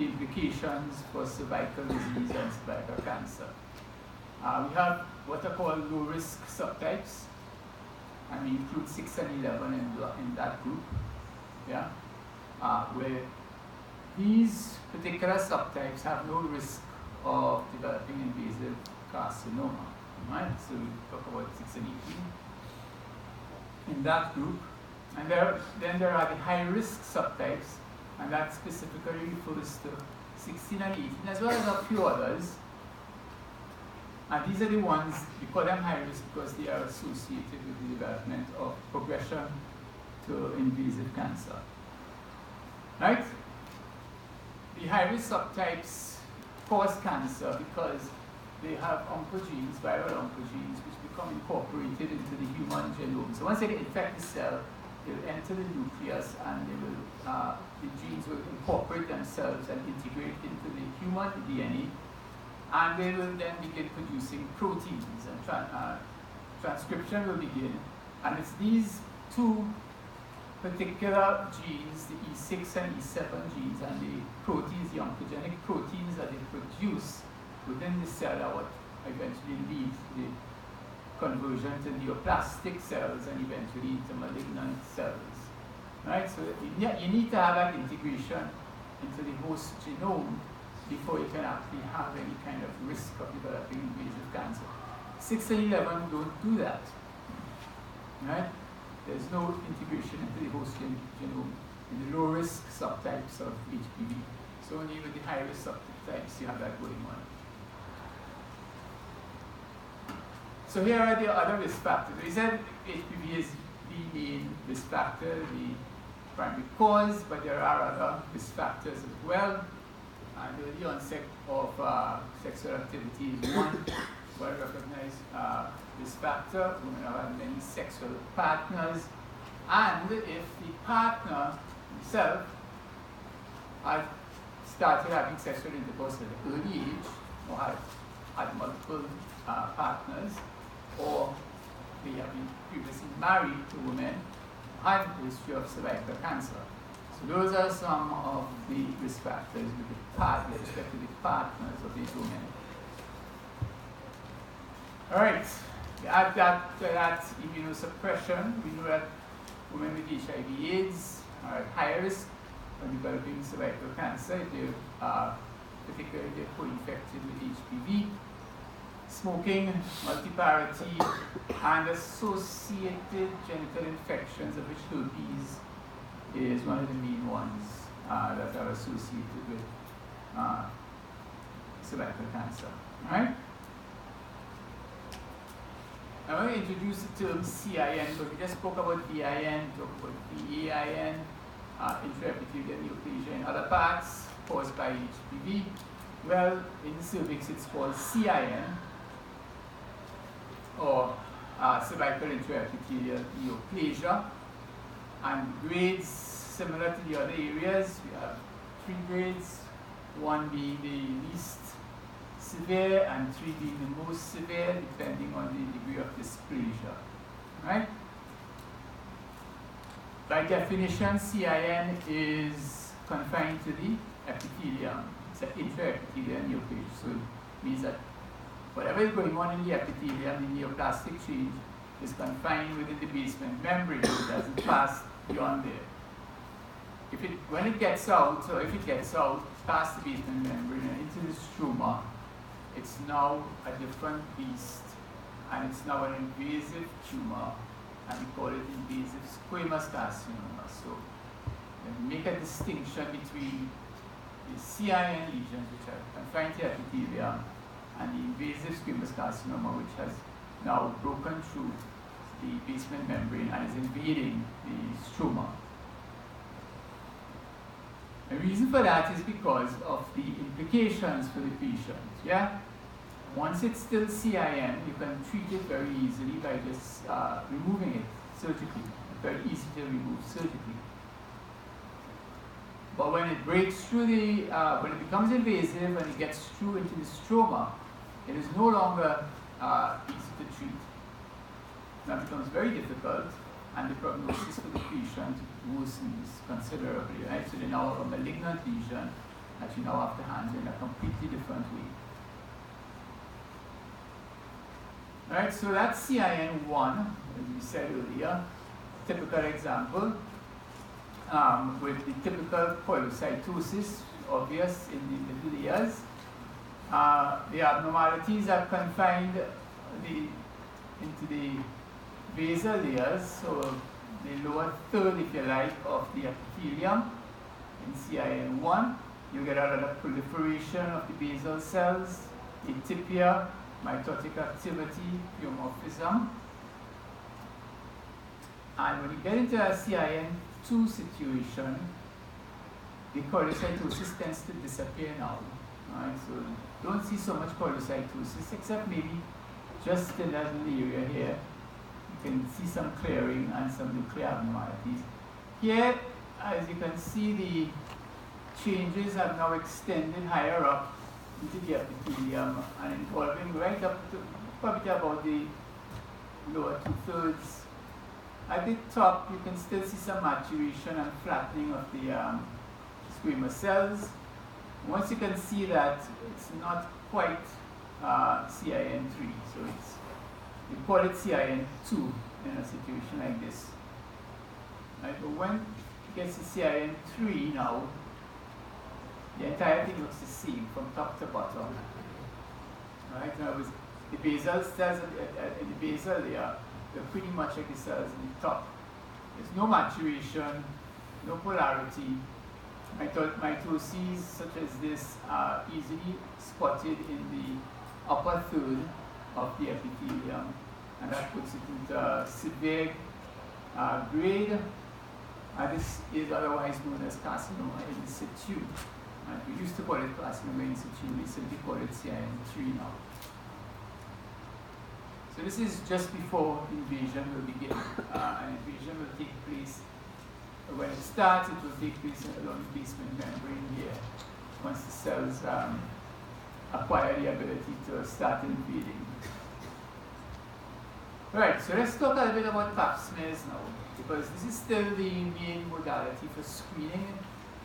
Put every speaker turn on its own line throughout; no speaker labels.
the implications for cervical disease and cervical cancer. We have what are called low-risk subtypes, and we include 6 and 11 in that group, yeah, where these particular subtypes have no risk of developing invasive carcinoma, right? So we talk about 6 and 18 in that group. And then there are the high-risk subtypes, and that specifically refers to 16 and 18, as well as a few others. And these are the ones, we call them high-risk because they are associated with the development of progression to invasive cancer. Right? The high-risk subtypes cause cancer because they have oncogenes, viral oncogenes, which become incorporated into the human genome. So once they infect the cell, they'll enter the nucleus, and they will, the genes will incorporate themselves and integrate into the human DNA, and they will then begin producing proteins, and transcription will begin. And it's these two particular genes, the E6 and E7 genes, and the proteins, the oncogenic proteins that they produce within the cell are what eventually lead to the conversion to neoplastic cells and eventually to malignant cells. Right? So you need to have that integration into the host genome before you can actually have any kind of risk of developing invasive cancer. 6 and 11 don't do that. Right? There's no integration into the host genome in the low-risk subtypes of HPV. So only with the high-risk subtypes you have that going on. So here are the other risk factors. We said HPV is the main risk factor, the primary cause, but there are other risk factors as well. And the onset of sexual activity is one well-recognized risk factor. Women have many sexual partners, and if the partner himself had started having sexual intercourse at an early age, or had multiple partners, or they have been previously married to women, had a history of cervical cancer. So those are some of the risk factors with respect to the partners of these women. All right, we add that to that immunosuppression. We know that women with HIV/AIDS are at higher risk of developing cervical cancer if they particularly if they're co-infected with HPV. Smoking, multiparity, and associated genital infections, of which herpes is one of the main ones that are associated with cervical cancer. Right? I'm going to introduce the term CIN, but we just spoke about VIN, talked about VAIN, intraepithelial neoplasia in other parts caused by HPV. Well, in the cervix it's called CIN, or cervical intraepithelial neoplasia, and grades similar to the other areas. We have 3 grades, 1 being the least severe and 3 being the most severe, depending on the degree of dysplasia. Right? By definition, CIN is confined to the epithelium. It's an intraepithelial neoplasia, so it means that whatever is going on in the epithelium, the neoplastic change, is confined within the basement membrane. It doesn't pass beyond there. When it gets out, or if it gets out past the basement membrane and into the stroma, it's now a different beast, and it's now an invasive tumor, and we call it invasive squamous carcinoma. So we make a distinction between the CIN lesions, which are confined to epithelium, and the invasive squamous carcinoma, which has now broken through the basement membrane and is invading the stroma. The reason for that is because of the implications for the patient. Yeah? Once it's still CIN, you can treat it very easily by just removing it surgically. Very easy to remove surgically. But when it breaks through when it becomes invasive and it gets through into the stroma, it is no longer easy to treat. That becomes very difficult, and the prognosis for the patient worsens considerably. Right? So they now have a malignant lesion, that you now have to handle in a completely different way. Alright, so that's CIN1, as we said earlier, typical example, with the typical polycytosis obvious in the middle layers. The abnormalities are confined into the basal layers, so the lower third, if you like, of the epithelium. In CIN1, you get a lot of proliferation of the basal cells, atypia, mitotic activity, pleomorphism. And when you get into a CIN2 situation, the polycytosis tends to disappear now. Right? So don't see so much polycytosis, except maybe just in that little area here. You can see some clearing and some nuclear abnormalities. Here, as you can see, the changes have now extended higher up into the epithelium and involving right up to probably about the lower 2/3. At the top, you can still see some maturation and flattening of the squamous cells. Once you can see that it's not quite CIN3, so we call it CIN2 in a situation like this. Right? But when it gets to CIN3 now, the entire thing looks the same from top to bottom. Right? Now, the basal cells in the basal layer, they're pretty much like the cells in the top. There's no maturation, no polarity. Mitoses such as this are easily spotted in the upper third of the epithelium, and that puts it into severe grade. This is otherwise known as carcinoma in situ. We used to call it carcinoma in situ, we simply call it CIN3 now. So this is just before invasion will begin. And invasion will take place, when it starts, it will take place along the basement membrane here, once the cells acquire the ability to start invading. Right, so let's talk a little bit about pap smears now, because this is still the main modality for screening,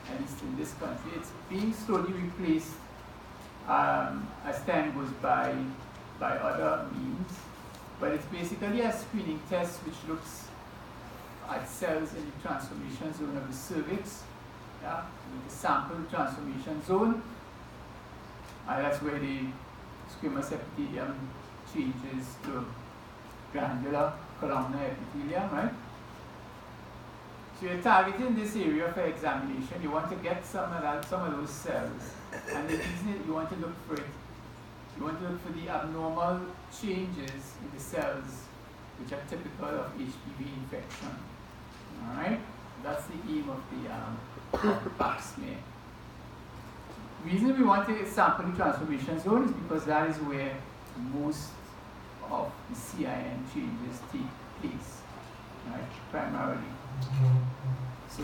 at least in this country. It's being slowly replaced as time goes by other means, but it's basically a screening test which looks at cells in the transformation zone of the cervix, yeah, with the sample transformation zone. That's where the squamous epithelium changes to granular columnar epithelium, right? So you're targeting this area for examination. You want to get some of those cells, and the reason you want to look for it, you want to look for the abnormal changes in the cells which are typical of HPV infection. All right, that's the aim of the pap smear. The reason we want to sample the transformation zone is because that is where most of the CIN changes take place, right, primarily. So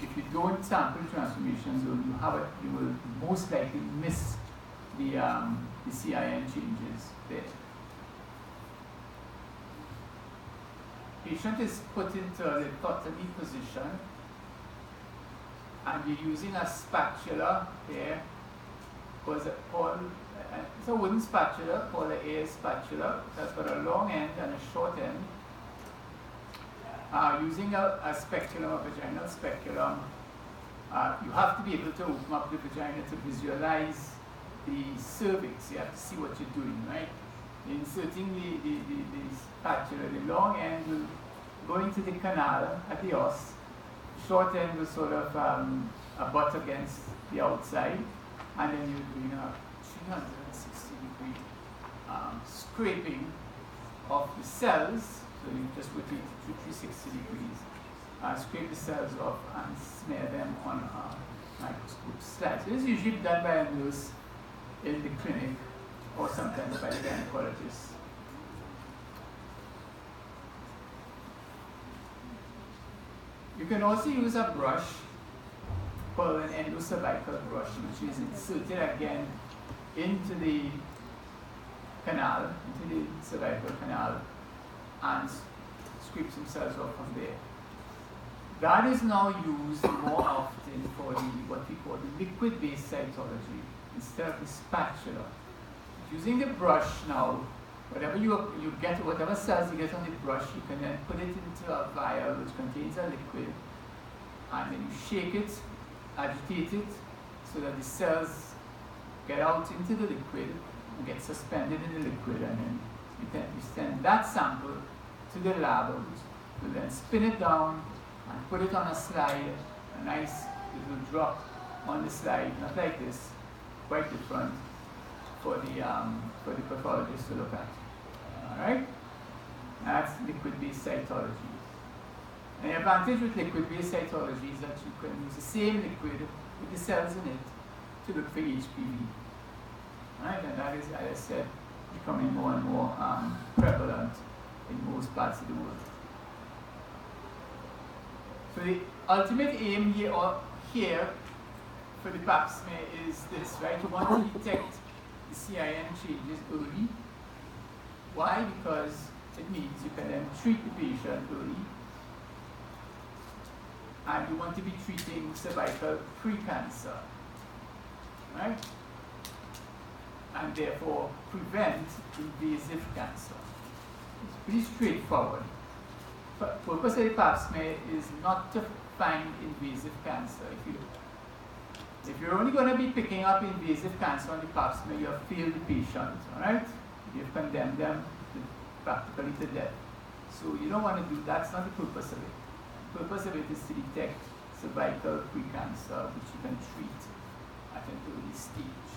if you don't sample the transformation zone, you will most likely miss the CIN changes there. Patient is put into the dichotomy position, and you're using a spatula here. It's a wooden spatula called an air spatula. That's got a long end and a short end. Using a speculum, a vaginal speculum, you have to be able to open up the vagina to visualize the cervix. You have to see what you're doing, right? Inserting the spatula, the long end will go into the canal at the os. Short end will sort of abut against the outside, and then you're doing a 360-degree scraping of the cells. So you just rotate to 360 degrees, scrape the cells off and smear them on a microscope slide. So this is usually done by a nurse in the clinic, or sometimes by the gynecologist. You can also use a brush called an endocervical brush, which is inserted again into the canal, into the cervical canal, and scrape some cells off from there. That is now used more often for what we call the liquid-based cytology instead of the spatula. Using the brush now, whatever you get, whatever cells you get on the brush, you can then put it into a vial which contains a liquid, and then you shake it, agitate it, so that the cells get out into the liquid and get suspended in the liquid, and then you send that sample to the lab, which will then spin it down and put it on a slide, a nice little drop on the slide, not like this, quite different for the pathologist to look at. Alright? That's liquid-based cytology. And the advantage with liquid-based cytology is that you can use the same liquid with the cells in it to look for HPV. Right? And that is, as I said, becoming more and more prevalent in most parts of the world. So the ultimate aim here for the pap smear is this, right? You want to detect the CIN changes early. Why? Because it means you can then treat the patient early. And you want to be treating cervical precancer, right? And therefore prevent invasive cancer. It's pretty straightforward. But the purpose of the pap smear is not to find invasive cancer. If you're only going to be picking up invasive cancer on the pap smear, you have failed the patient, all right? You've condemned them practically to death. So you don't want to do that. That's not the purpose of it. The purpose of it is to detect cervical precancer, which you can treat at an early stage,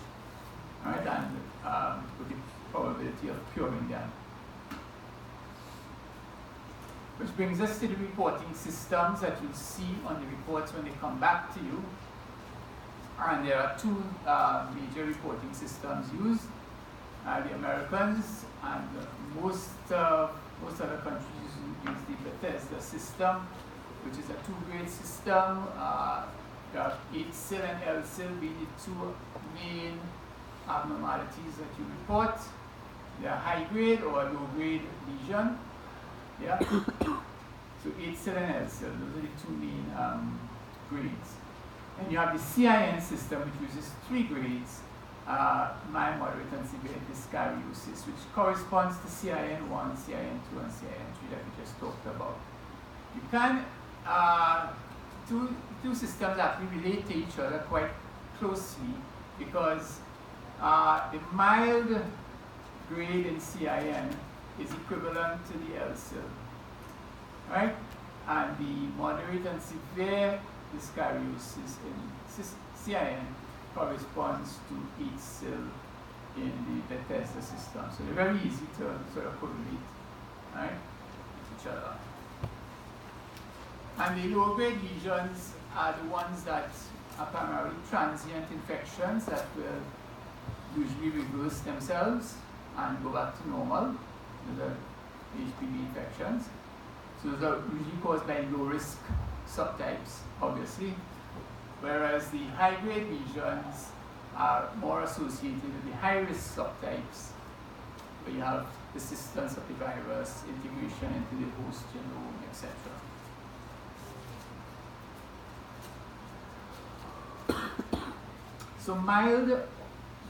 all right? And with the probability of curing them. Which brings us to the reporting systems that you'll see on the reports when they come back to you. And there are two major reporting systems used. The Americans and most other countries use the Bethesda system, which is a two-grade system. There are H-cell and L-cell being the two main abnormalities that you report. They are high-grade or low-grade lesion. Yeah. So H-cell and L-cell, those are the two main grades. And you have the CIN system, which uses 3 grades, mild, moderate, and severe dyskaryosis, which corresponds to CIN1, CIN2, and CIN3 that we just talked about. You can, two systems actually relate to each other quite closely because the mild grade in CIN is equivalent to the L-cell, right? And the moderate and severe dyskaryosis in CIN corresponds to H-cell in the Bethesda system. So they're very easy to sort of correlate, right, with each other. And the low-grade lesions are the ones that are primarily transient infections that will usually reverse themselves and go back to normal. Those are HPV infections. So those are usually caused by low-risk subtypes, obviously, whereas the high-grade lesions are more associated with the high-risk subtypes, where you have persistence of the virus, integration into the host genome, etc. So mild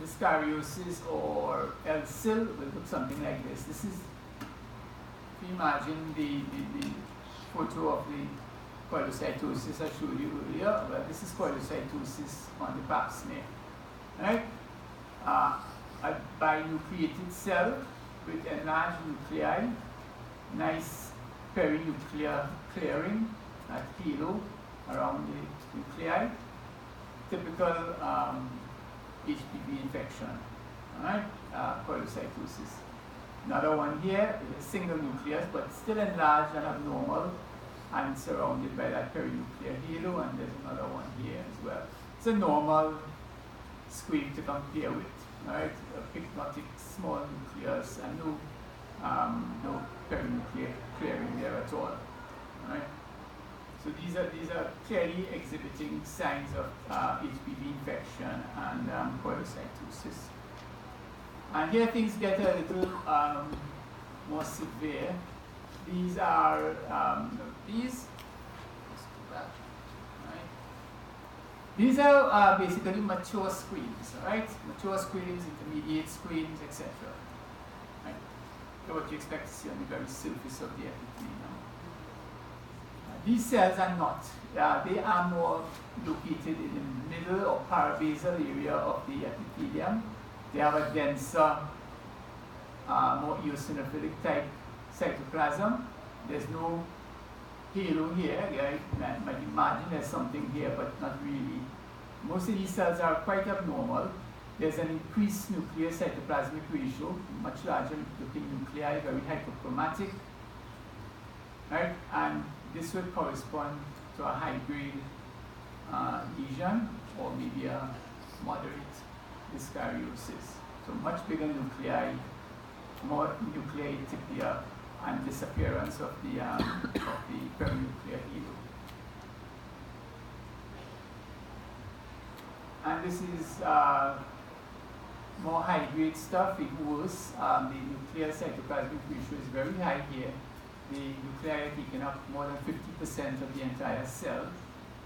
dyskaryosis or L-cell will look something like this. This is, if you imagine the photo of the polycytosis I showed you earlier, well, this is polycytosis on the pap smear, right? A binucleated cell with enlarged nuclei, nice perinuclear clearing at halo around the nuclei, typical HPV infection, right? Polycytosis. Another one here is a single nucleus, but still enlarged and abnormal, and surrounded by that perinuclear halo, and there's another one here as well. It's a normal squame to compare with, right? A pyknotic small nucleus and no perinuclear clearing there at all, right? So these are clearly exhibiting signs of HPV infection and polycytosis. And here things get a little more severe. These are that. Right? These are basically mature squeens, right? Mature squeens, intermediate squeens, etc. Right? So what you expect to see on the very surface of the epithelium. These cells are not. They are more located in the middle or parabasal area of the epithelium. They have a denser, more eosinophilic type cytoplasm. There's no halo here. You might imagine there's something here, but not really. Most of these cells are quite abnormal. There's an increased nuclear cytoplasmic ratio, much larger looking nuclei, very hyperchromatic. Right? And this would correspond to a high-grade lesion or maybe a moderate dyskaryosis. So much bigger nuclei, more nuclear atypia, and disappearance of the perinuclear halo. And this is more high-grade stuff. It was the nuclear cytoplasmic ratio is very high here. The nuclei are taking up more than 50% of the entire cell.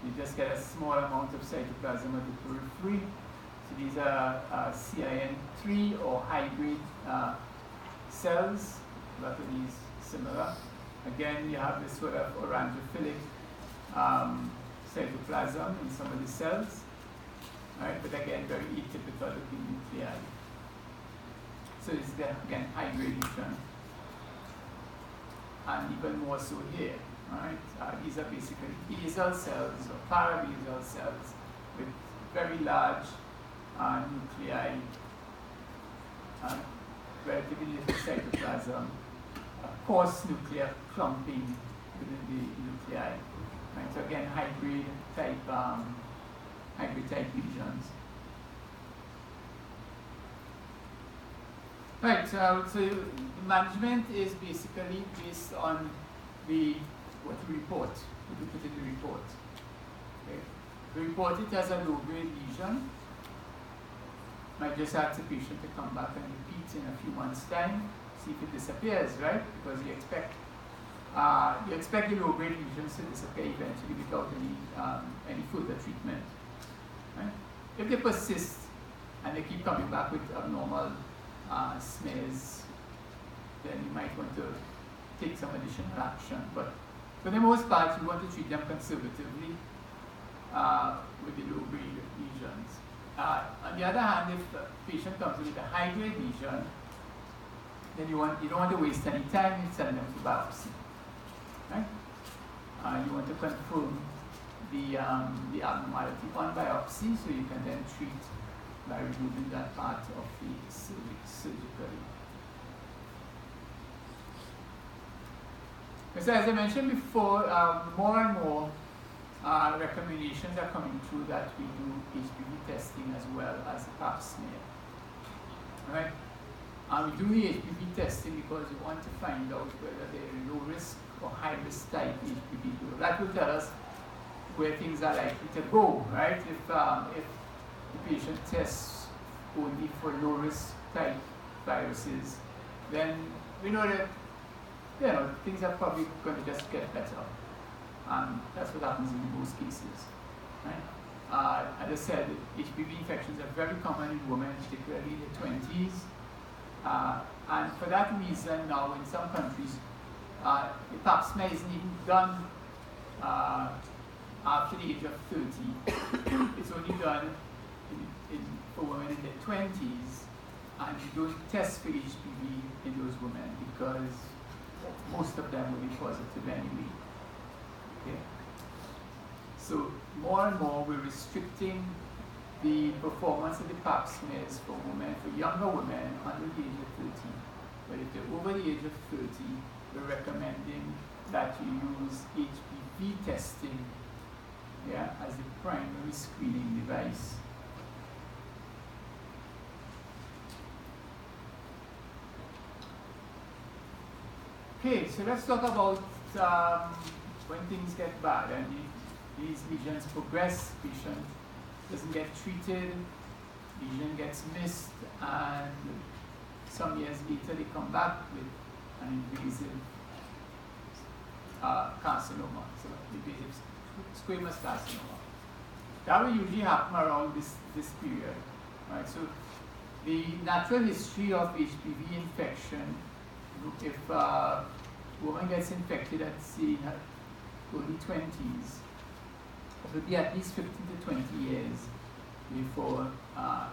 You just get a small amount of cytoplasm at the periphery. So these are CIN3 or high-grade cells. A lot of these similar. Again, you have this sort of orangophilic cytoplasm in some of the cells. Right? But again, very atypical looking nuclei. So this is again high-grade lesion. And even more so here, right? These are basically basal cells or parabasal cells with very large nuclei, relatively little cytoplasm, coarse nuclear clumping within the nuclei. Right? So again, high-grade type lesions. Right, so management is basically based on what you report, what you put in the report. Okay. We report it as a low-grade lesion. Might just ask the patient to come back and repeat in a few months' time, see if it disappears, right? Because you expect the low-grade lesions to disappear eventually without any further treatment. Right? If they persist and they keep coming back with abnormal smears, then you might want to take some additional action. But for the most part, you want to treat them conservatively with the low-grade lesions. On the other hand, if the patient comes with a high-grade lesion, then you don't want to waste any time in sending them to biopsy. Right? You want to confirm the abnormality on biopsy, so you can then treat by removing that part of the cervix surgically. So as I mentioned before, more and more recommendations are coming through that we do HPV testing as well as a pap smear. Right? We do the HPV testing because we want to find out whether they're low risk or high risk type HPV. That will tell us where things are likely to go, right? If the patient tests only for low risk type viruses, then we know that things are probably going to just get better. That's what happens in most cases, right? As I said, HPV infections are very common in women, particularly in their 20s. And for that reason, now in some countries, the pap smear isn't even done after the age of 30. It's only done for women in their 20s, and you don't test for HPV in those women because most of them will be positive anyway. Okay? So more and more we're restricting the performance of the pap smears for women, for younger women under the age of 30. But if they're over the age of 30, we're recommending that you use HPV testing as the primary screening device. Okay, so let's talk about when things get bad and these lesions progress, patient doesn't get treated, lesion gets missed, and some years later they come back with an invasive carcinoma, so invasive squamous carcinoma. That will usually happen around this period, right? So the natural history of HPV infection, if a woman gets infected at, say, in her early 20s, it will be at least 15 to 20 years before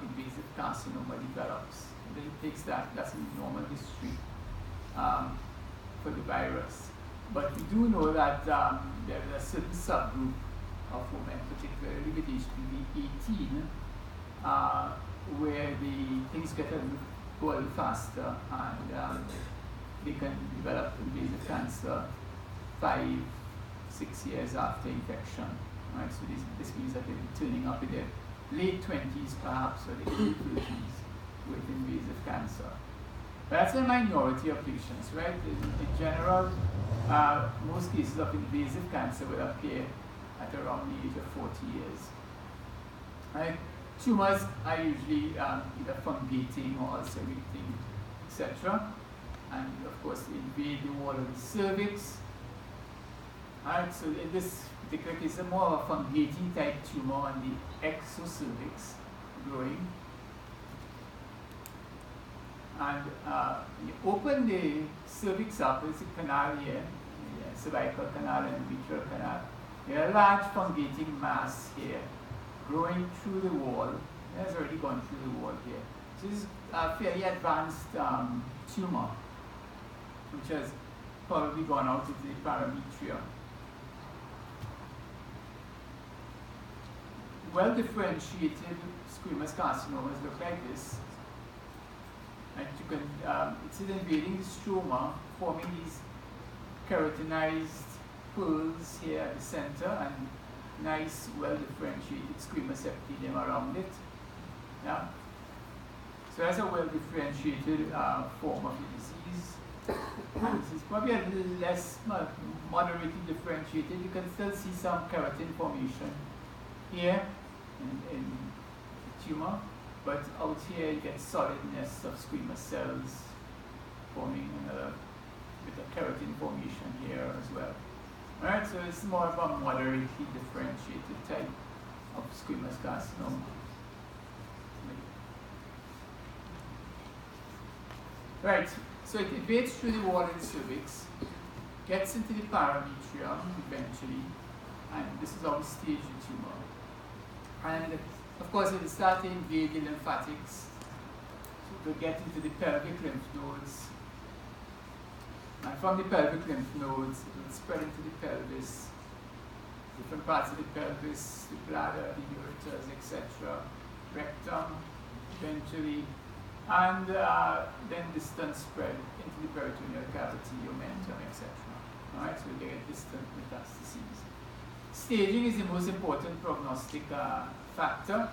invasive carcinoma develops. And then it takes that, that's a normal history for the virus. But we do know that there is a certain subgroup of women, particularly with HPV 18, where the things go a little faster and they can develop invasive cancer 5-6 years after infection. Right? So this means that they'll be turning up in their late 20s perhaps, or the early 30s with invasive cancer. But that's a minority of patients, right? In general, most cases of invasive cancer will appear at around the age of 40 years. Right? Tumors are usually either fungating or ulcerating, etc. And of course, they invade the wall of the cervix. Right? So in this particular case, it's more of a fungating type tumor on the exocervix growing. And you open the cervix up, there's a canal here, the cervical canal and endometrial canal. There's a large fungating mass here, growing through the wall. It has already gone through the wall here. So this is a fairly advanced tumor, which has probably gone out into the parametrium. Well-differentiated squamous carcinomas look like this. And you can, it's invading the stroma, forming these keratinized pearls here at the center, and nice, well-differentiated squamous epithelium around it. Yeah. So that's a well-differentiated form of the disease. And this is probably a little less moderately differentiated. You can still see some keratin formation here in the tumor, but out here you get solidness of squamous cells forming another with a keratin formation here as well. Alright, so it's more of a moderately differentiated type of squamous carcinoma. Right, so it invades through the wall of the cervix, gets into the parametrium eventually, and this is how we stage the tumor. And of course, it will start to invade the lymphatics, so to get into the pelvic lymph nodes. And from the pelvic lymph nodes, it will spread into the pelvis, different parts of the pelvis, the bladder, the ureters, etc., rectum, eventually, and then distant spread into the peritoneal cavity, omentum, etc. Alright, so we get distant metastases. Staging is the most important prognostic factor,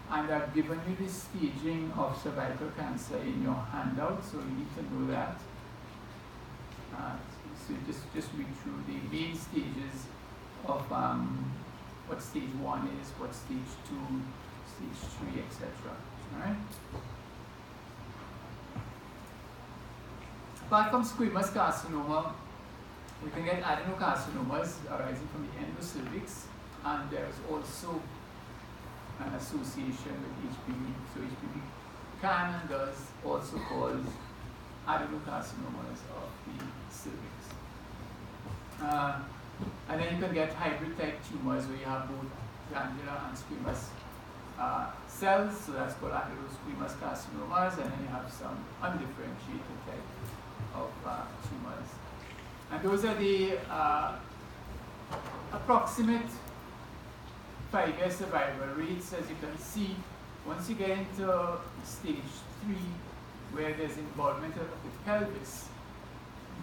and I've given you the staging of cervical cancer in your handout, so you need to know that. So just read through the main stages of what stage 1 is, what stage 2, stage 3, etc. Alright? Apart from squamous carcinoma, we can get adenocarcinomas arising from the endocervix, and there is also an association with HPV. So HPV can and does also cause adenocarcinomas of the cervix. And then you can get hybrid type tumors where you have both glandular and squamous cells, so that's called adenosquamous carcinomas, and then you have some undifferentiated type of tumors. And those are the approximate 5-year survival rates. As you can see, once you get into stage 3, where there's involvement of the pelvis,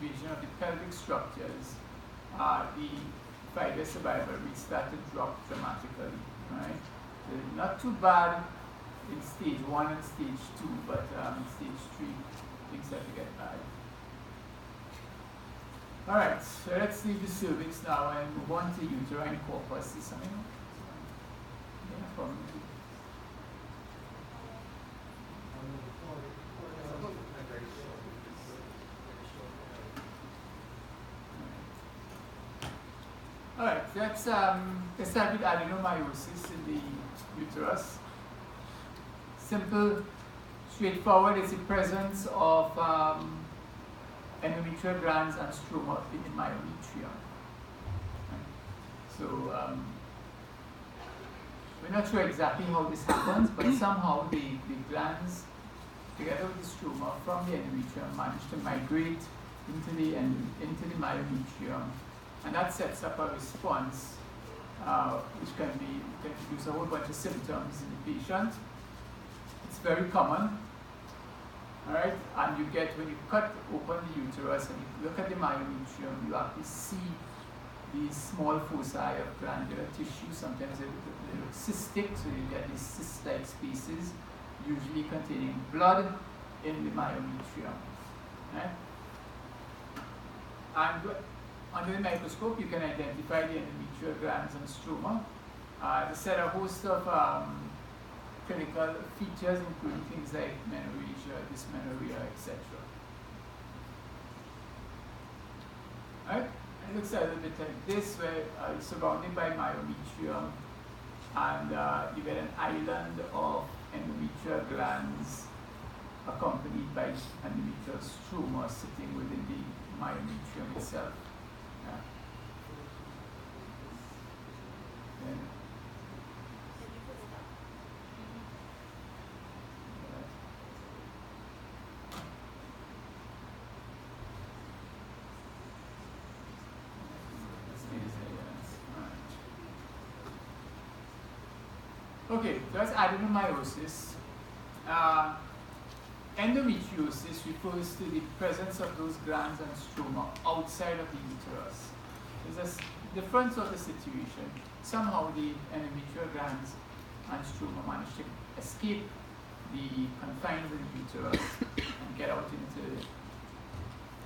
invasion of the pelvic structures, the 5-year survival rates start to drop dramatically, right? So not too bad in stage 1 and stage 2, but in stage 3, things start to get bad. Alright, so let's leave the cervix now and move on to uterine corpus. Is something? Yeah, from Alright, let's start with adenomyosis in the uterus. Simple, straightforward. It's the presence of endometrial glands and stroma in the myometrium. So we're not sure exactly how this happens, but somehow the glands, together with the stroma from the endometrium, manage to migrate into the myometrium, and that sets up a response which can produce a whole bunch of symptoms in the patient. It's very common, all right? And you get, when you cut open the uterus and you look at the myometrium, you actually see these small foci of glandular tissue. Sometimes they look cystic, so you get these cyst-like spaces, usually containing blood in the myometrium. Right? And under the microscope, you can identify the endometrial glands and stroma. They set a host of clinical features, including things like menorrhagia, dysmenorrhea, etc. Right? It looks a little bit like this, where it's surrounded by myometrium, and you get an island of endometrial glands accompanied by endometrial stroma sitting within the myometrium itself. Yeah. Okay, that's adenomyosis. Endometriosis refers to the presence of those glands and stroma outside of the uterus. There's a difference of the situation. Somehow the endometrial glands and stroma manage to escape the confines of the uterus and get out into,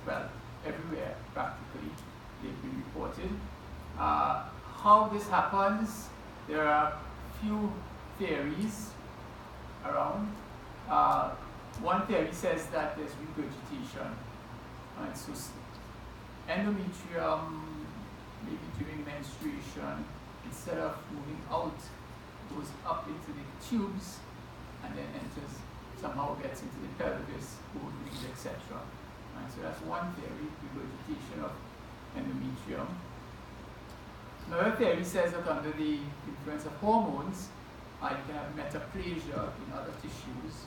well, everywhere practically. They've been reported. How this happens, there are few theories around. One theory says that there's regurgitation. Right? So endometrium, maybe during menstruation, instead of moving out, goes up into the tubes and then enters, somehow gets into the pelvis, ovaries, etc. Right? So that's one theory, regurgitation of endometrium. Another theory says that under the influence of hormones, you can have metaplasia in other tissues,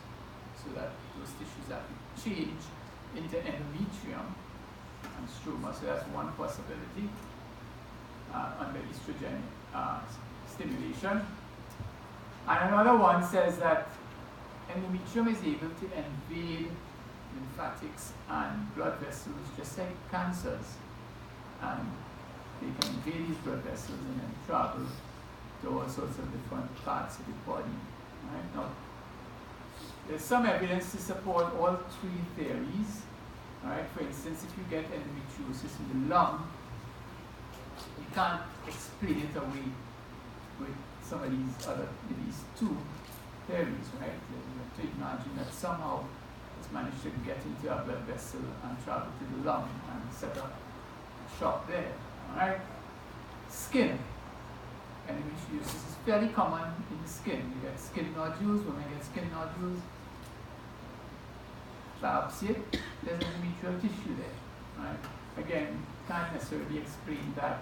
so that those tissues have to change into endometrium and stroma. So that's one possibility under estrogen stimulation. And another one says that endometrium is able to invade lymphatics and blood vessels just like cancers. And they can invade these blood vessels and then travel to all sorts of different parts of the body. Right? Now, there's some evidence to support all three theories. Right? For instance, if you get endometriosis in the lung, you can't explain it away with some of these two theories, right? You have to imagine that somehow it's managed to get into a blood vessel and travel to the lung and set up shop there. Alright? Skin. Endometriosis is fairly common in the skin. You get skin nodules, women get skin nodules. Biopsy it, there's endometrial tissue there. Right? Again, can't necessarily explain that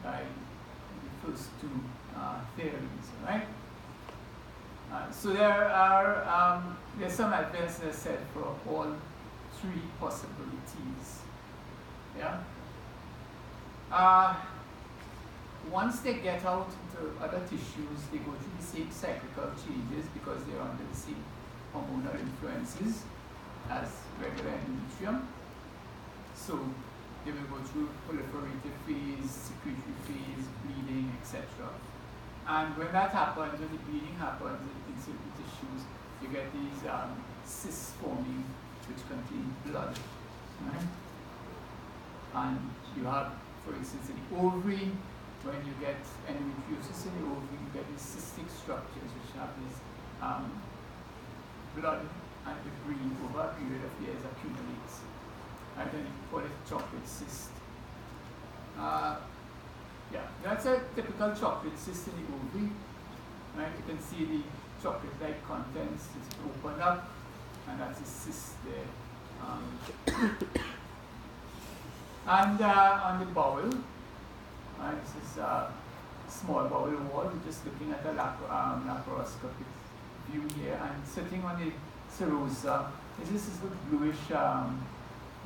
by the first two theories. Right? So there's some evidence that's said for all three possibilities. Yeah. Once they get out into other tissues, they go through the same cyclical changes because they're under the same hormonal influences as regular endometrium. So they will go through proliferative phase, secretory phase, bleeding, etc. And when that happens, when the bleeding happens in certain tissues, you get these cysts forming which contain blood. Right? And you have, for instance, in the ovary, when you get endometriosis in the ovary, you get these cystic structures which have this blood and debris over a period of years accumulates. And then you call it chocolate cyst. Yeah, that's a typical chocolate cyst in the ovary. Right? You can see the chocolate-like contents is opened up, and that's a cyst there. And on the bowel, this is a small bowel wall. We're just looking at a laparoscopic view here, and sitting on the serosa is this is a bluish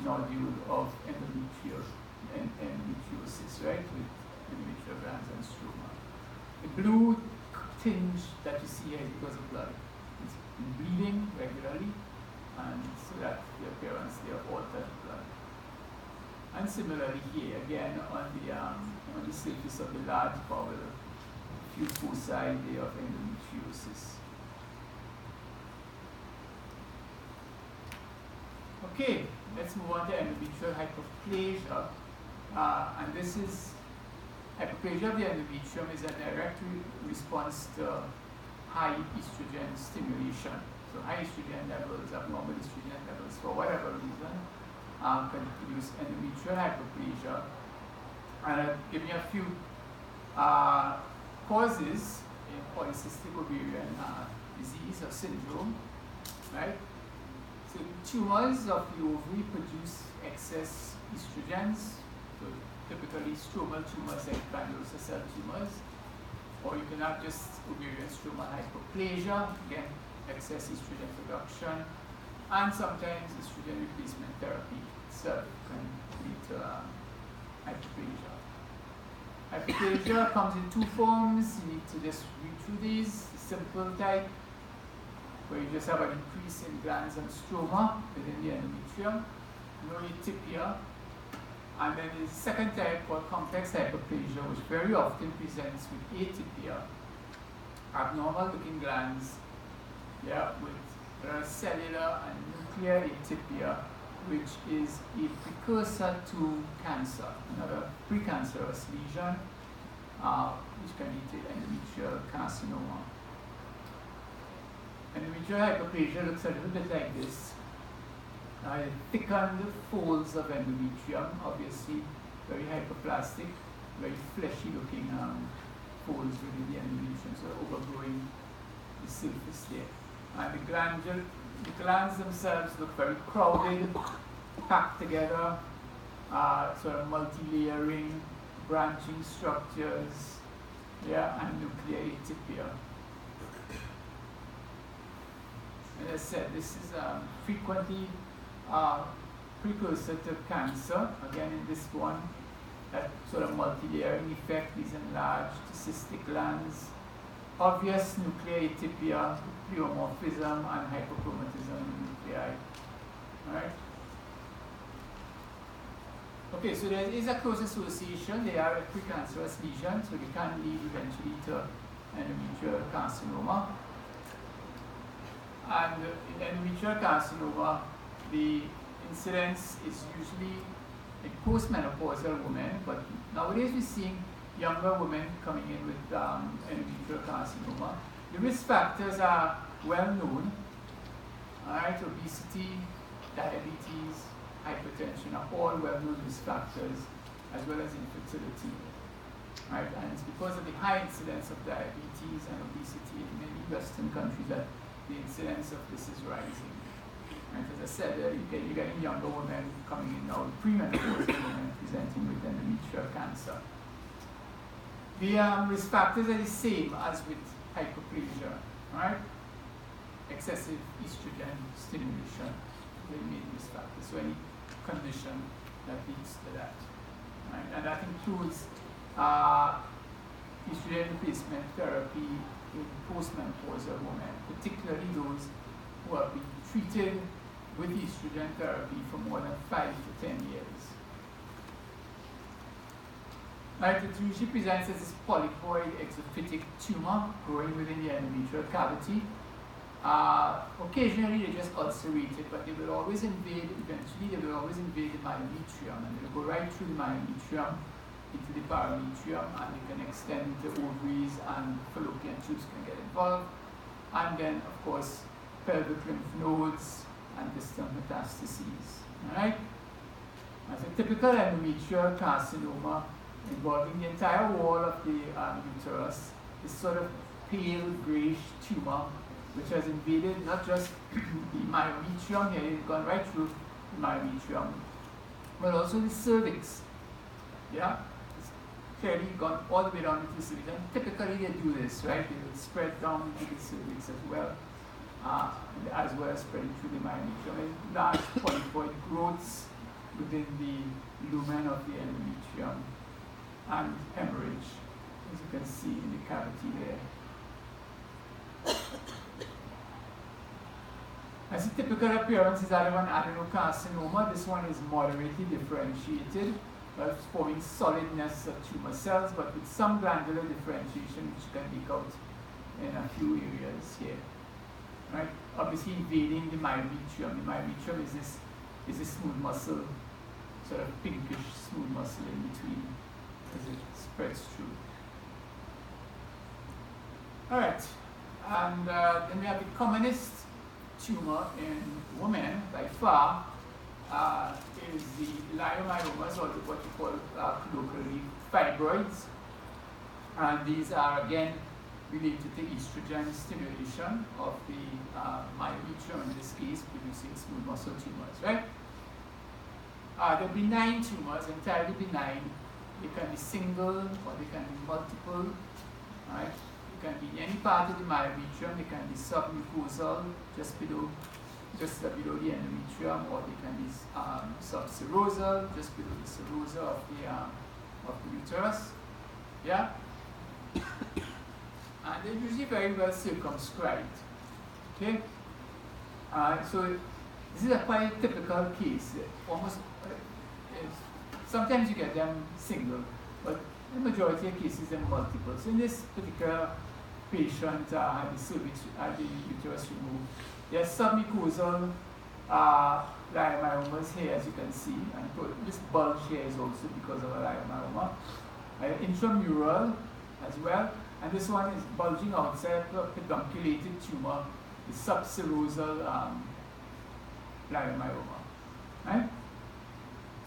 nodule of endometriosis, right, with endometrial glands and stroma. The blue tinge that you see here is because of blood. It's bleeding regularly, and so that the appearance there of altered blood. And similarly here, again on the surface of the large bowel, a few foci there of endometriosis. Okay, let's move on to endometrial hyperplasia. And this is hyperplasia of the endometrium is a direct response to high estrogen stimulation. So high estrogen levels, abnormal estrogen levels, for whatever reason, can produce endometrial hyperplasia. And I'll give you a few causes in polycystic ovarian disease or syndrome, right? So tumors of the ovary produce excess estrogens, so typically stromal tumors like granulosa cell tumors, or you can have just ovarian stromal hyperplasia, again, excess estrogen production, and sometimes estrogen replacement therapy itself can lead to hyperplasia. Hyperplasia comes in two forms. You need to just read through these. The simple type, where you just have an increase in glands and stroma within the endometrium, no atypia. And then the second type called complex hyperplasia, which very often presents with atypia, abnormal looking glands, with cellular and nuclear atypia, which is a precursor to cancer, another precancerous lesion, which can lead to endometrial carcinoma. Endometrial hyperplasia looks a little bit like this. Thickened folds of endometrium, obviously very hyperplastic, very fleshy looking folds within the endometrium, so overgrowing the surface there. And the glands themselves look very crowded, packed together, sort of multi-layering, branching structures, and nuclear atypia. As I said, this is frequently precursor to cancer. Again, in this one, that sort of multi-layering effect, these enlarged cystic glands, obvious nuclear atypia, pleomorphism, and hyperchromatism in nuclei. Alright? Okay, so there is a close association. They are a precancerous lesion, so they can lead eventually to endometrial carcinoma. And in endometrial carcinoma, the incidence is usually in postmenopausal women, but nowadays we're seeing younger women coming in with endometrial carcinoma. The risk factors are well known. Alright, obesity, diabetes, hypertension are all well known risk factors, as well as infertility. Right? And it's because of the high incidence of diabetes and obesity in many Western countries that the incidence of this is rising. Right? As I said, you're getting younger women coming in now, premenopausal women presenting with endometrial cancer. The risk factors are the same as with hyperplasia, right? Excessive estrogen stimulation, the main risk factor. So any condition that leads to that, right? And that includes estrogen replacement therapy in postmenopausal women, particularly those who have been treated with estrogen therapy for more than 5 to 10 years. Right, it usually presents as this polypoid exophytic tumor growing within the endometrial cavity. Occasionally they just ulcerate it, but they will always invade, eventually they will always invade the myometrium, and they will go right through the myometrium into the parametrium, and they can extend into ovaries, and fallopian tubes can get involved, and then of course pelvic lymph nodes and distal metastases. Alright? As a typical endometrial carcinoma involving the entire wall of the uterus, this sort of pale grayish tumor which has invaded not just the myometrium here, it's gone right through the myometrium, but also the cervix. Yeah, it's clearly gone all the way down into the cervix. And typically they do this, right? They will spread down into the cervix as well as spreading through the myometrium. And large polypoid growths within the lumen of the endometrium and hemorrhage, as you can see in the cavity there. As a typical appearance is that of an adenocarcinoma. This one is moderately differentiated, forming solidness of tumor cells, but with some glandular differentiation which can leak out in a few areas here. Right? Obviously invading the myometrium. The myometrium is this smooth muscle, sort of pinkish smooth muscle in between as it spreads through. Alright, and then we have the commonest tumor in women by far is the leiomyomas, or what we call colloquially fibroids. And these are again related to estrogen stimulation of the myometrium, in this case producing smooth muscle tumors, right? They're benign tumors, entirely benign. They can be single or they can be multiple, right? They can be in any part of the myometrium. They can be submucosal, just below the endometrium, or they can be subserosal, just below the serosa of the uterus. Yeah? And they're usually very well circumscribed. Okay? So this is a quite typical case. Almost, sometimes you get them single, but in the majority of cases they're multiple. So in this particular patient had the cervix, had the uterus removed. There's submucosal leiomyomas here, as you can see, and this bulge here is also because of a leiomyoma. Intramural as well, and this one is bulging outside, pedunculated tumor, the subserosal leiomyoma. Right?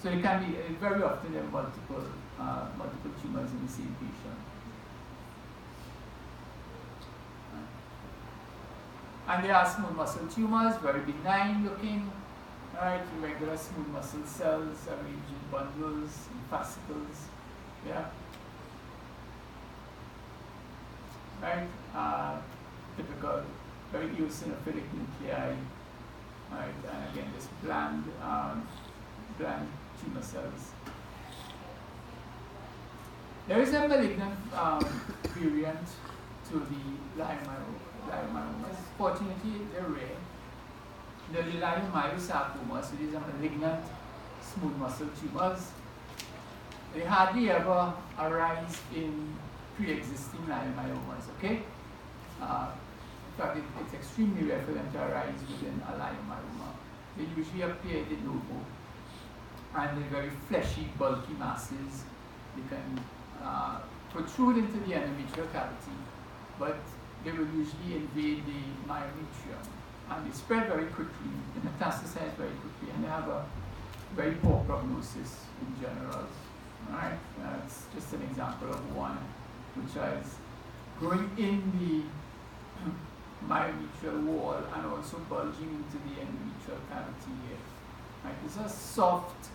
So it can be very often there are multiple tumors in the same patient. And they are smooth muscle tumors, very benign looking, right? Irregular smooth muscle cells arranged in bundles and fascicles. Yeah. Right? Typical, very eosinophilic nuclei. Right? And again, this bland tumor cells. There is a malignant variant to the leiomyomas. Fortunately, they're rare. The leiomyosarcoma, so these are malignant smooth muscle tumors. They hardly ever arise in pre-existing leiomyomas, okay? In fact, it's extremely rare for them to arise within a leiomyoma. They usually appear de novo, and they're very fleshy, bulky masses. They can protrude into the endometrial cavity, but they will usually invade the myometrium, and they spread very quickly, they metastasize very quickly, and they have a very poor prognosis in general. Right? That's just an example of one which is growing in the myometrial wall and also bulging into the endometrial cavity here. Right? It's a soft,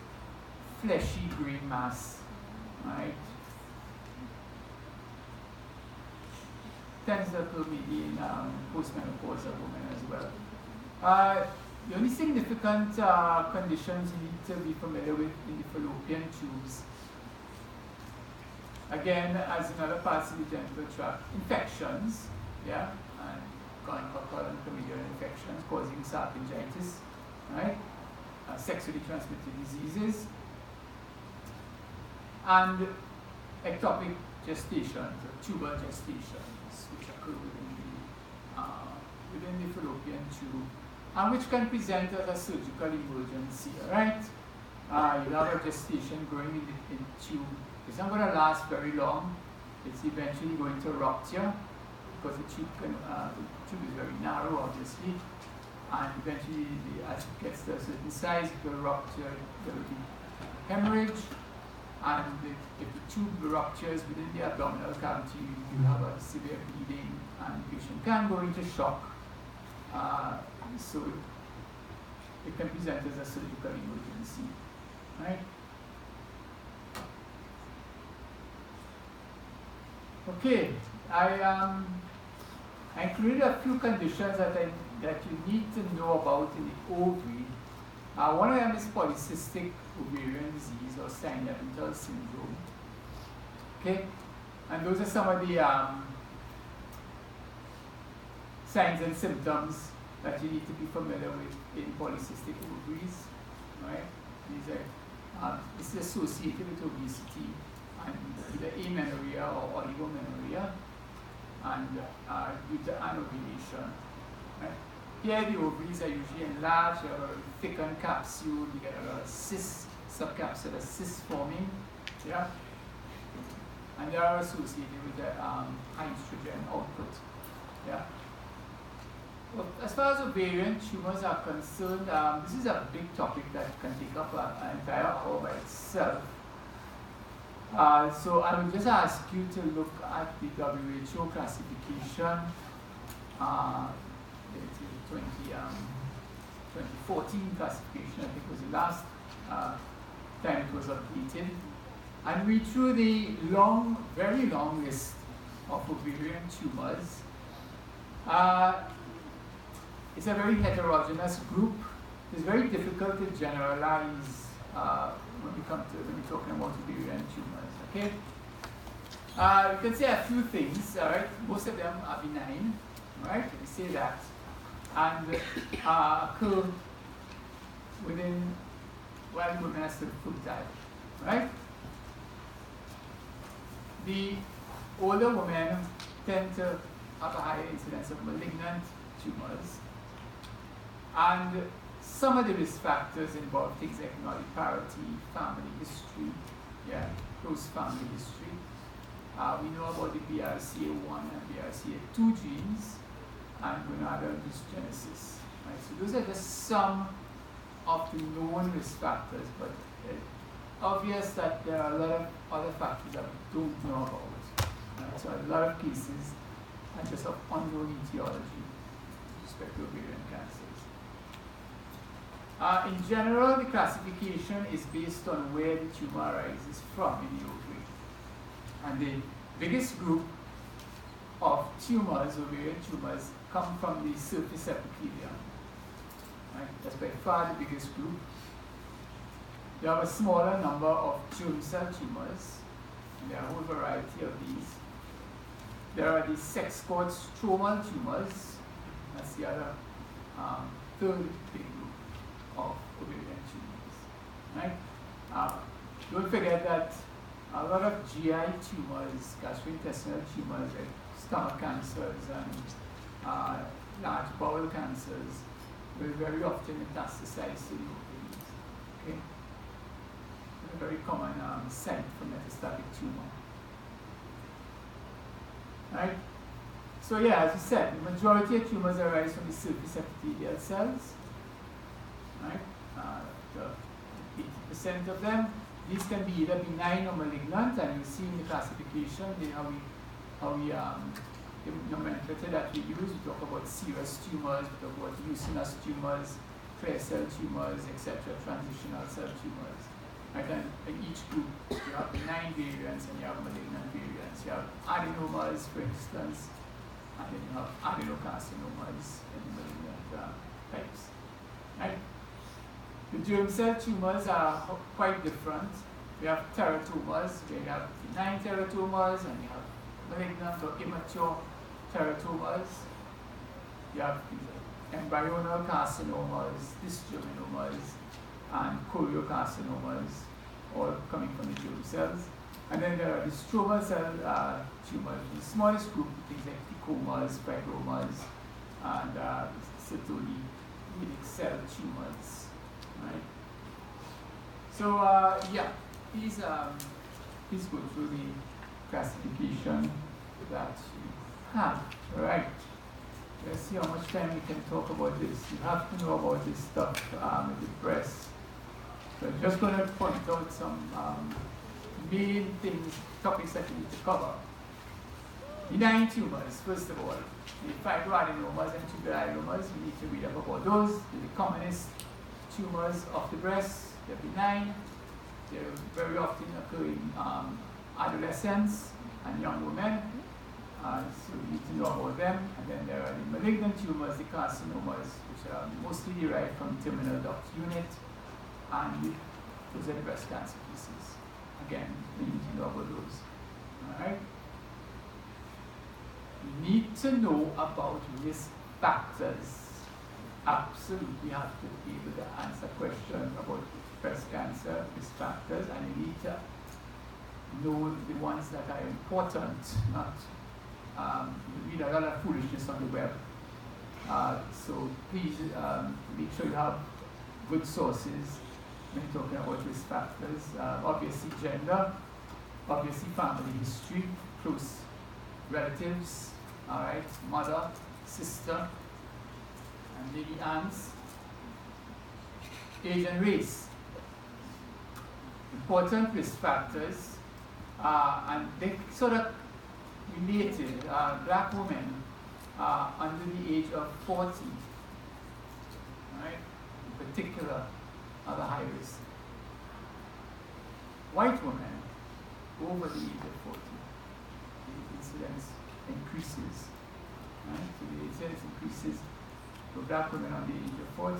fleshy gray mass. Right? Tends to occur maybe in postmenopausal women as well. The only significant conditions you need to be familiar with in the fallopian tubes, again, as in other parts of the genital tract, infections, yeah, and gonococcal and chlamydial infections causing sarcophagitis, right? Sexually transmitted diseases, and ectopic gestations, or tubal gestations, which occur within the fallopian tube, and which can present as a surgical emergency, right? You have a gestation growing in the tube. It's not going to last very long. It's eventually going to rupture because the tube is very narrow, obviously, and eventually, as it gets to a certain size, it will rupture. There will be hemorrhage, and if the tube ruptures within the abdominal cavity, you have a severe bleeding, and the patient can go into shock. So it can present as a surgical emergency, right? Okay, I included a few conditions that you need to know about in the ovary. One of them is polycystic ovarian disease or Genital syndrome. Okay, and those are some of the signs and symptoms that you need to be familiar with in polycystic ovaries. Right? This is associated with obesity and either amenorrhea or oligomenorrhea, and due to anovulation. Right? Here the ovaries are usually enlarged, you have a thickened capsule, you get a cyst, subcapsular cyst forming, yeah? And they are associated with the high estrogen output. Yeah? Well, as far as ovarian tumors are concerned, this is a big topic that can take up an entire hour by itself. So I will just ask you to look at the WHO classification. The 2014 classification, I think, was the last time it was updated. And read through the long, very long list of ovarian tumors. It's a very heterogeneous group. It's very difficult to generalize when we're talking about ovarian tumors. Okay, you can say a few things. All right, most of them are benign. Right, we say that, and occur within while women are still fertile. Right. The older women tend to have a higher incidence of malignant tumors, and some of the risk factors involve things like nulliparity, family history, close family history. We know about the BRCA1 and BRCA2 genes, and gonadal dysgenesis. Right? So those are just some of the known risk factors, but it's obvious that there are a lot of other factors that we don't know about. Right? So a lot of cases are just of unknown etiology with respect to ovarian cancers. In general, the classification is based on where the tumor arises from in the ovary. And the biggest group of tumors, ovarian tumors, come from the surface epithelium. Right? That's by far the biggest group. You have a smaller number of germ cell tumors, and there are a whole variety of these. There are the sex cord stromal tumors. That's the other third big group of ovarian tumors. Right? Don't forget that a lot of GI tumors, gastrointestinal tumors, like stomach cancers and large bowel cancers, will very often metastasize to the ovaries. Okay? A very common site for metastatic tumor. Right? So yeah, as you said, the majority of tumors arise from the surface epithelial cells. Right? 80% of them. These can be either benign or malignant, and you see in the classification how we the nomenclature that we use. We talk about serous tumors, we talk about mucinous tumors, clear cell tumors, etc., transitional cell tumors. Right? And in each group, you have benign variants and you have malignant variants. You have adenomas, for instance, and then you have adenocarcinomas in the malignant types. Right? The germ cell tumors are quite different. We have teratomas, where you have benign teratomas, and you have malignant or immature teratomas. You have embryonal carcinomas, dysgerminomas, and choriocarcinomas, all coming from the germ cells. And then there are the stromal cell tumors, the smallest group, things like picomas, fibromas, and cytolinic cell tumors. Right. So please go through the classification that you have. All right. Let's see how much time we can talk about this. You have to know about this stuff with the breast. So I'm just going to point out some main topics that we need to cover. Benign tumors, first of all. The fibroadenomas and tubuloadenoma, we need to read up about those. They're the commonest tumors of the breast. They're benign. They very often occur in adolescents and young women. So we need to know about them. And then there are the malignant tumors, the carcinomas, which are mostly derived from terminal duct unit. And those are the breast cancer pieces. Again, we need to know about those. All right? We need to know about risk factors. Absolutely have to be able to answer questions about breast cancer risk factors, and you need to know the ones that are important, not read a lot of foolishness on the web. So please make sure you have good sources when talking about risk factors. Obviously gender, obviously family history, close relatives, all right, mother, sister, and maybe aunts. Age and race. Important risk factors, and they sort of related. Black women under the age of 40, right, in particular, are the high risk. White women over the age of 40, the incidence increases. Right? So the incidence increases for black women on the age of 40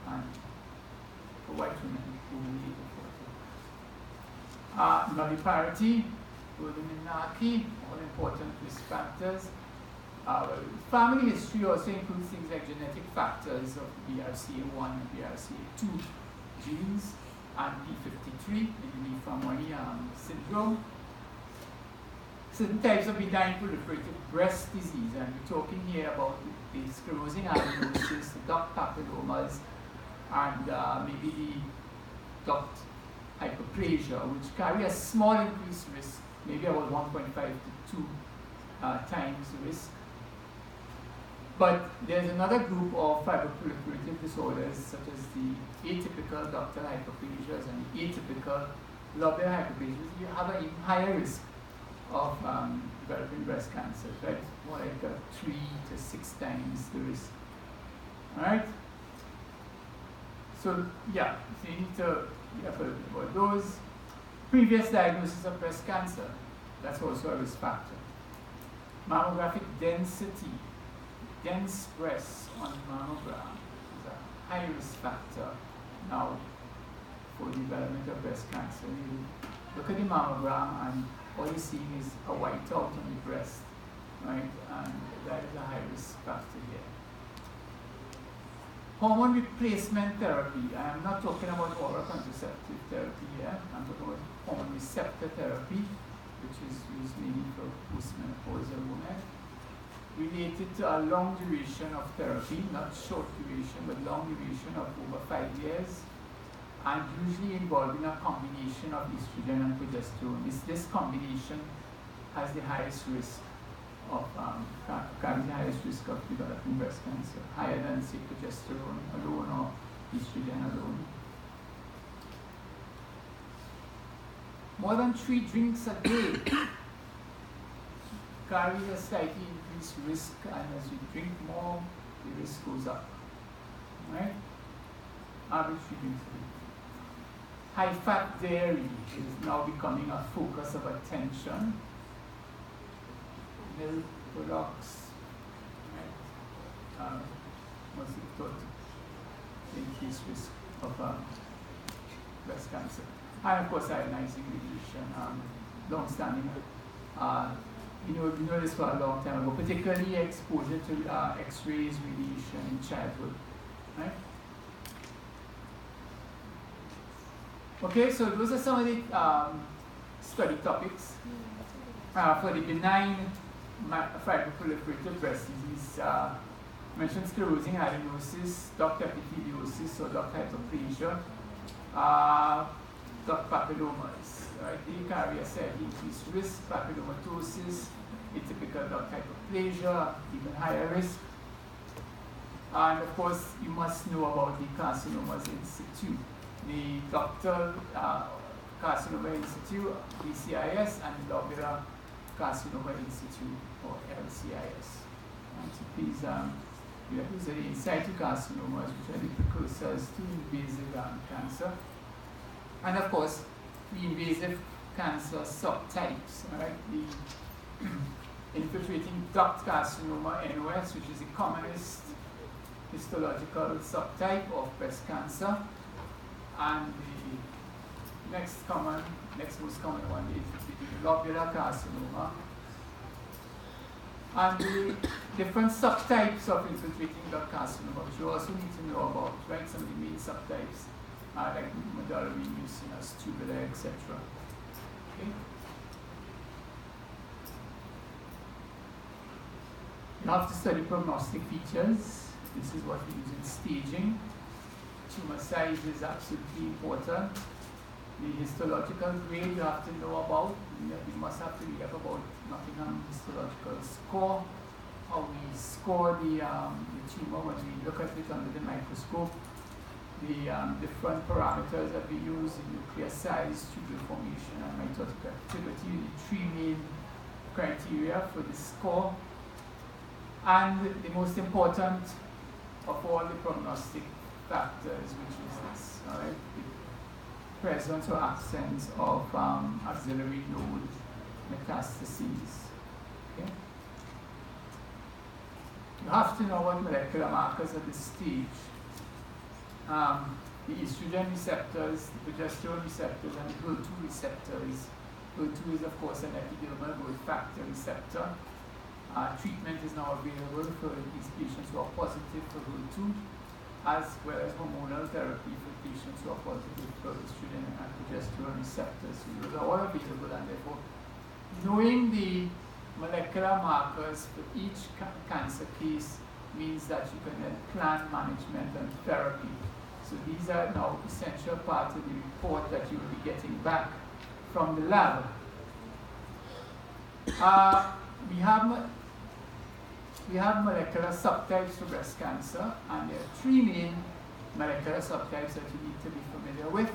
and for white women over the age of 40. Nulliparity, monarchy, all important risk factors. Family history also includes things like genetic factors of BRCA1 and BRCA2 genes and P53, the Lee-Family syndrome. Certain types of benign proliferative breast disease, and we're talking here about the sclerosing adenosis, the duct papillomas, and maybe the duct hyperplasia, which carry a small increased risk, maybe about 1.5 to 2 times the risk. But there's another group of fibroproliferative disorders, such as the atypical ductal hyperplasias and the atypical lobular hyperplasias. You have an even higher risk of developing breast cancer, right? More like 3 to 6 times the risk. All right? So, yeah, so you need to be careful about those. Previous diagnosis of breast cancer, that's also a risk factor. Mammographic density. Dense breasts on mammogram is a high risk factor now for the development of breast cancer. You look at the mammogram and all you're seeing is a white out on the breast, right? And that is a high risk factor here. Hormone replacement therapy. I am not talking about oral contraceptive therapy here. I'm talking about hormone receptor therapy, which is used mainly for postmenopausal women. Related to a long duration of therapy, not short duration, but long duration of over 5 years, and usually involving a combination of estrogen and progesterone. This combination has the highest risk of carries the highest risk of developing breast cancer, higher than say progesterone alone or estrogen alone. More than 3 drinks a day carries a slightly increased risk, and as you drink more, the risk goes up. Right? Average 3 drinks a day. High-fat dairy is now becoming a focus of attention. Milk products, right? Mostly thought to increase risk of breast cancer. And of course, ionizing radiation, long-standing. You know this for a long time ago, particularly exposure to X-rays, radiation in childhood, right? Okay, so those are some of the study topics for the benign fibroproliferative breast disease. Mentioned sclerosing adenosis, duct epitheliosis or duct hyperplasia, duct papillomas. Right? They carry a slightly increased risk, papillomatosis, atypical duct hyperplasia, even higher risk. And of course, you must know about the carcinomas in situ. The ductal Carcinoma in situ, BCIS, and lobular carcinoma in situ, or LCIS. And so these are the in situ carcinomas, which are the precursors to invasive cancer. And of course, the invasive cancer subtypes, right? The infiltrating duct carcinoma, NOS, which is the commonest histological subtype of breast cancer, and the next most common one is the lobular carcinoma. And the different subtypes of infiltrating duct carcinoma, which you also need to know about, right? Some of the main subtypes are like medullary, mucinous, tubular, etc. Okay? You have to study prognostic features. This is what we use in staging. Tumor size is absolutely important. The histological grade you have to know about. You must have to read up about Nottingham histological score, how we score the tumor when we look at it under the microscope, the different parameters that we use in nuclear size, tubule formation, and mitotic activity, the three main criteria for the score. And the most important of all the prognostic factors, which is this, all right? The presence or absence of axillary node metastases. Okay? You have to know what molecular markers at this stage. The estrogen receptors, the progesterone receptors, and the HER2 receptors. HER2 is, of course, an epidermal growth factor receptor. Treatment is now available for these patients who are positive for HER2, as well as hormonal therapy for patients who are positive for estrogen and progesterone receptors. So those are all available, and therefore, knowing the molecular markers for each cancer case means that you can then plan management and therapy. So these are now essential parts of the report that you will be getting back from the lab. We have molecular subtypes for breast cancer, and there are three main molecular subtypes that you need to be familiar with.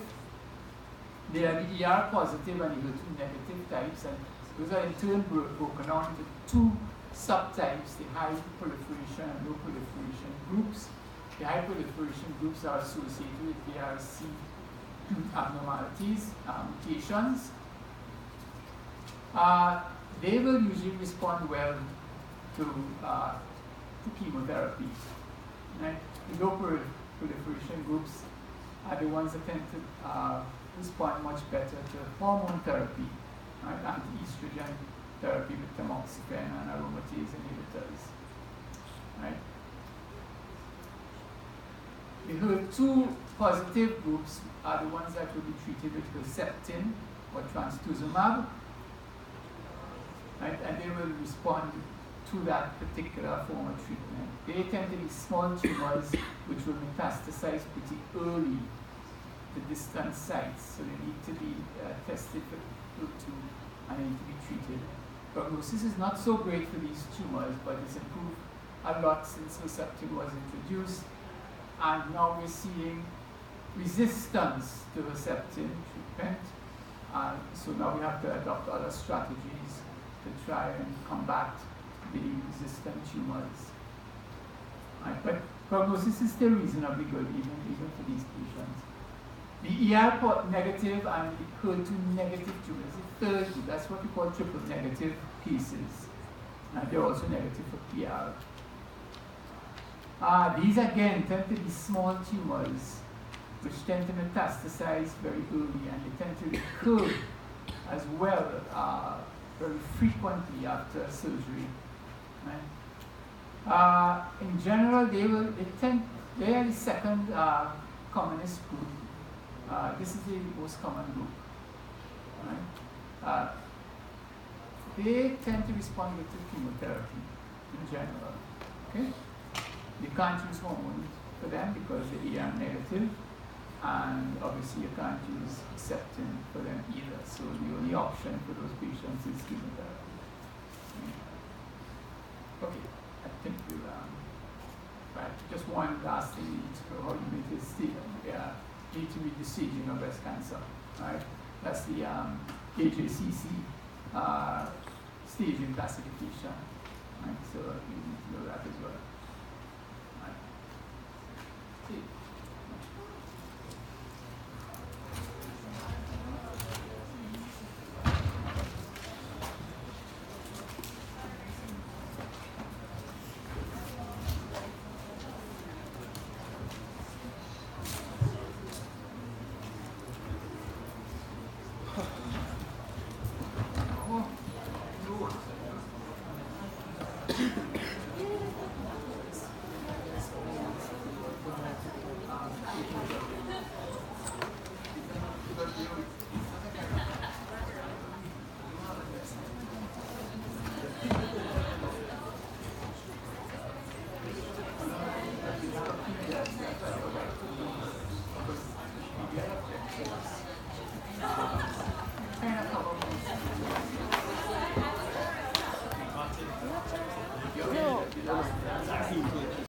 They are the ER positive and the HER2 negative types, and those are in turn broken down into two subtypes, the high proliferation and low proliferation groups. The high proliferation groups are associated with BRC abnormalities, mutations. They will usually respond well to chemotherapy. Right? The low proliferation groups are the ones that tend to respond much better to hormone therapy, right? Anti-estrogen therapy with tamoxifen and aromatase inhibitors. Right? The HER2 positive groups are the ones that will be treated with Herceptin or trastuzumab, right? And they will respond to that particular form of treatment. They tend to be small tumors which will metastasize pretty early to distant sites, so they need to be tested for HER2 and they need to be treated. Prognosis is not so great for these tumors, but it's improved a lot since Herceptin was introduced, and now we're seeing resistance to Herceptin treatment, so now we have to adopt other strategies to try and combat the resistant tumors. Right, but prognosis is still reasonably good, even for these patients. The ER negative and the HER2 negative tumors, the third group, that's what we call triple negative cases. They're also negative for PR. These again tend to be small tumors which tend to metastasize very early, and they tend to recur as well very frequently after surgery. Right? In general, they are the second commonest group. This is the most common group. Right? They tend to respond with chemotherapy in general. Okay? You can't use hormones for them because they are negative, and obviously you can't use Herceptin for them either. So the only option for those patients is chemotherapy. Okay, I think we'll, right, just one last thing you need to know how you make this need to read the staging of breast cancer. Right? That's the AJCC staging classification. Right? So you need to know that as well.